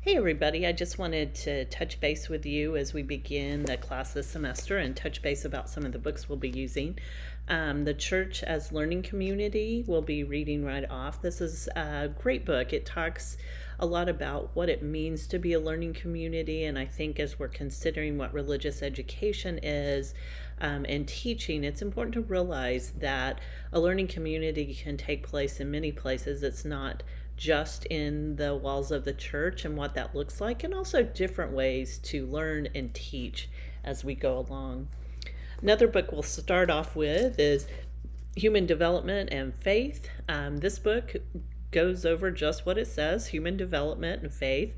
Hey everybody, I just wanted to touch base with you as we begin the class this semester and touch base about some of the books we'll be using. The Church as Learning Community we'll be reading right off. This is a great book. It talks a lot about what it means to be a learning community, and I think as we're considering what religious education is and teaching, it's important to realize that a learning community can take place in many places. It's not just in the walls of the church and what that looks like, and also different ways to learn and teach as we go along. Another book we'll start off with is Human Development and Faith. This book goes over just what it says, human development and faith.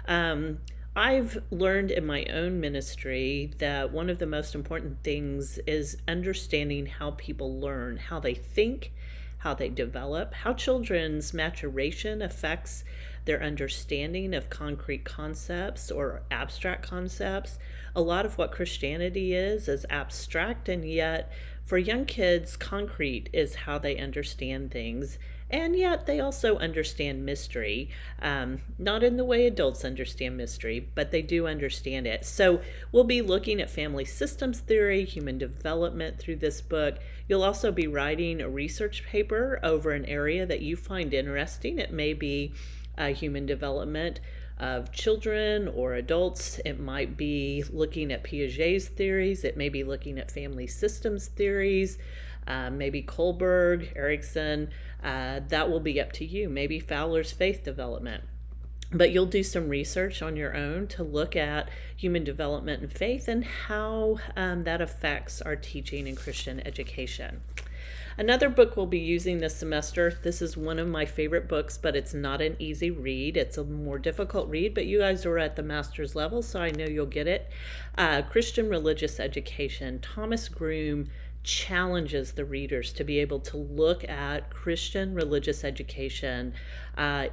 I've learned in my own ministry that one of the most important things is understanding how people learn, how they think, how they develop, how children's maturation affects their understanding of concrete concepts or abstract concepts. A lot of what Christianity is abstract, and yet for young kids, concrete is how they understand things. And yet they also understand mystery, not in the way adults understand mystery, but they do understand it. So we'll be looking at family systems theory, human development through this book. You'll also be writing a research paper over an area that you find interesting. It may be human development of children or adults. It might be looking at Piaget's theories. It may be looking at family systems theories. Maybe Kohlberg, Erickson, that will be up to you. Maybe Fowler's faith development. But you'll do some research on your own to look at human development and faith and how that affects our teaching in Christian education. Another book we'll be using this semester, this is one of my favorite books, but it's not an easy read. It's a more difficult read, but you guys are at the master's level, so I know you'll get it. Christian Religious Education. Thomas Groome challenges the readers to be able to look at Christian religious education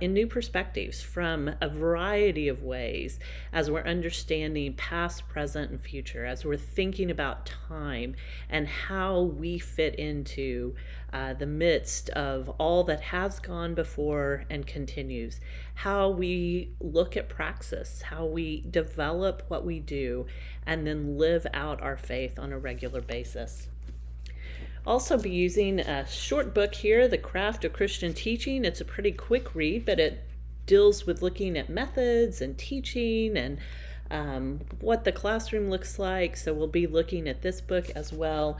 in new perspectives from a variety of ways as we're understanding past, present, and future, as we're thinking about time and how we fit into the midst of all that has gone before and continues, how we look at praxis, how we develop what we do, and then live out our faith on a regular basis. Also be using a short book here, The Craft of Christian Teaching. It's a pretty quick read, but it deals with looking at methods and teaching and what the classroom looks like. So we'll be looking at this book as well.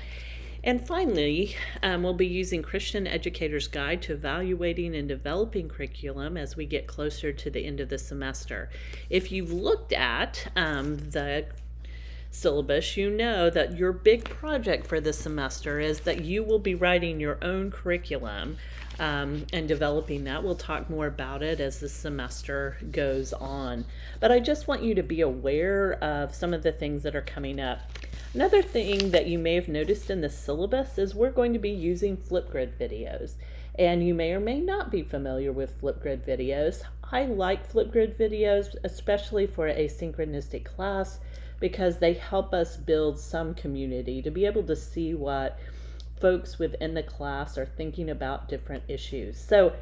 And finally, we'll be using Christian Educator's Guide to Evaluating and Developing Curriculum as we get closer to the end of the semester. If you've looked at the syllabus, you know that your big project for this semester is that you will be writing your own curriculum and developing that. We'll talk more about it as the semester goes on. But I just want you to be aware of some of the things that are coming up. Another thing that you may have noticed in the syllabus is we're going to be using Flipgrid videos. And you may or may not be familiar with Flipgrid videos. I like Flipgrid videos, especially for a synchronistic class, because they help us build some community to be able to see what folks within the class are thinking about different issues. So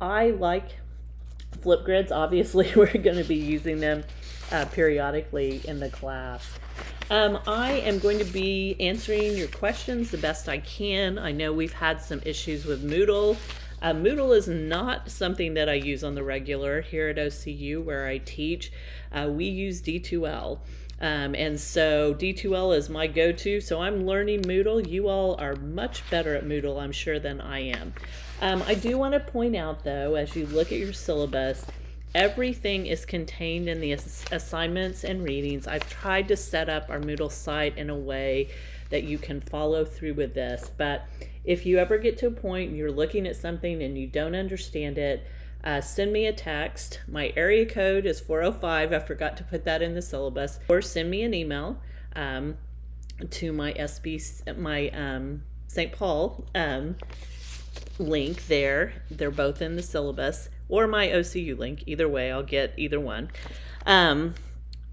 I like Flipgrids. Obviously, we're going to be using them periodically in the class. I am going to be answering your questions the best I can. I know we've had some issues with Moodle. Moodle is not something that I use on the regular here at OCU where I teach. We use D2L. And so D2L is my go-to, so I'm learning Moodle. You all are much better at Moodle, I'm sure, than I am. I do want to point out, though, as you look at your syllabus, everything is contained in the assignments and readings. I've tried to set up our Moodle site in a way that you can follow through with this, but if you ever get to a point and you're looking at something and you don't understand it, send me a text. My area code is 405. I forgot to put that in the syllabus. Or send me an email to my St. Paul link there. They're both in the syllabus. Or my OCU link. Either way, I'll get either one.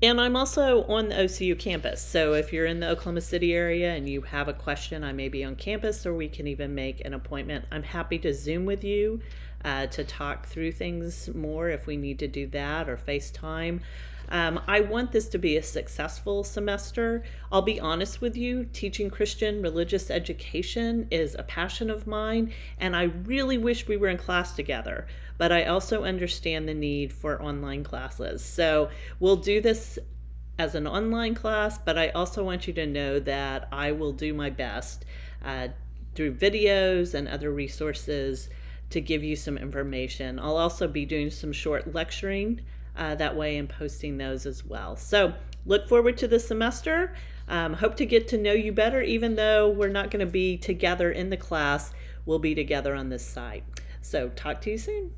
And I'm also on the OCU campus. So if you're in the Oklahoma City area and you have a question, I may be on campus, or we can even make an appointment. I'm happy to Zoom with you. to talk through things more if we need to do that, or FaceTime. I want this to be a successful semester. I'll be honest with you, teaching Christian religious education is a passion of mine, and I really wish we were in class together. But I also understand the need for online classes. So we'll do this as an online class, but I also want you to know that I will do my best through videos and other resources to give you some information. I'll also be doing some short lecturing that way and posting those as well. So look forward to the semester. Hope to get to know you better, even though we're not going to be together in the class. We'll be together on this site. So talk to you soon.